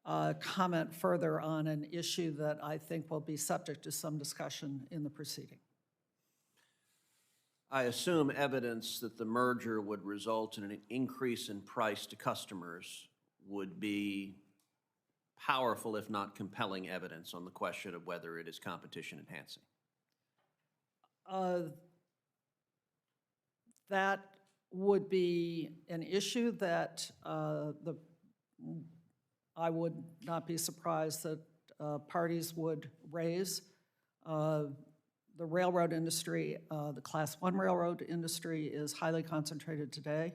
comment further on an issue that I think will be subject to some discussion in the proceeding. I assume evidence that the merger would result in an increase in price to customers would be powerful, if not compelling, evidence on the question of whether it is competition enhancing. That would be an issue that I would not be surprised that parties would raise. The railroad industry, the Class 1 railroad industry is highly concentrated today.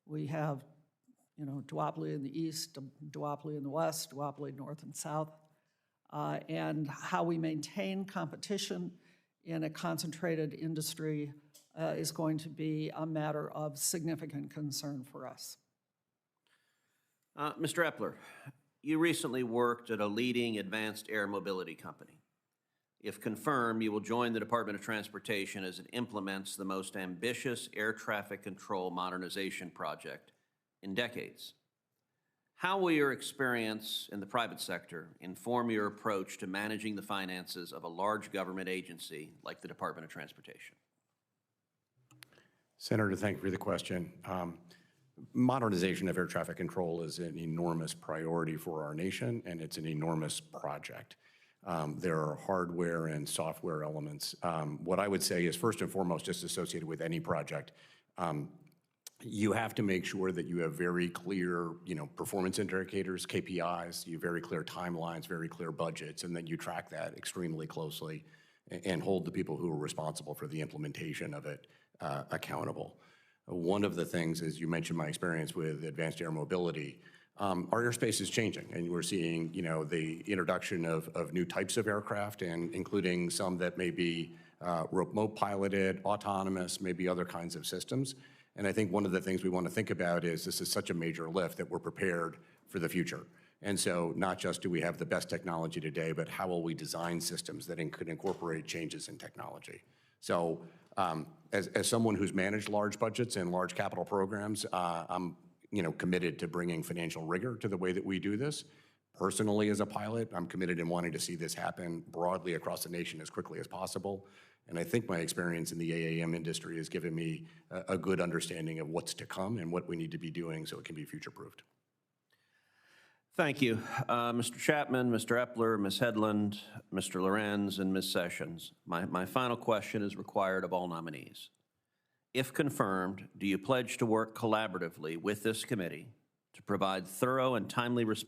We have, duopoly in the east, duopoly in the west, duopoly north and south. And how we maintain competition in a concentrated industry is going to be a matter of significant concern for us. Mr. Epler, you recently worked at a leading advanced air mobility company. If confirmed, you will join the Department of Transportation as it implements the most ambitious air traffic control modernization project in decades. How will your experience in the private sector inform your approach to managing the finances of a large government agency like the Department of Transportation? Senator, thank you for the question. Modernization of air traffic control is an enormous priority for our nation, and it's an enormous project. There are hardware and software elements. What I would say is, first and foremost, just associated with any project, you have to make sure that you have very clear, performance indicators, KPIs, you have very clear timelines, very clear budgets, and then you track that extremely closely and hold the people who are responsible for the implementation of it accountable. One of the things, as you mentioned, my experience with advanced air mobility, our airspace is changing, and we're seeing, the introduction of new types of aircraft, and including some that may be remote piloted, autonomous, maybe other kinds of systems. And I think one of the things we want to think about is this is such a major lift that we're prepared for the future. And so not just do we have the best technology today, but how will we design systems that could incorporate changes in technology? So as someone who's managed large budgets and large capital programs, I'm committed to bringing financial rigor to the way that we do this. Personally, as a pilot, I'm committed in wanting to see this happen broadly across the nation as quickly as possible. And I think my experience in the AAM industry has given me a good understanding of what's to come and what we need to be doing so it can be future-proofed. Thank you. Mr. Chapman, Mr. Epler, Ms. Hedlund, Mr. Lorenz, and Ms. Sessions. My final question is required of all nominees. If confirmed, do you pledge to work collaboratively with this committee to provide thorough and timely response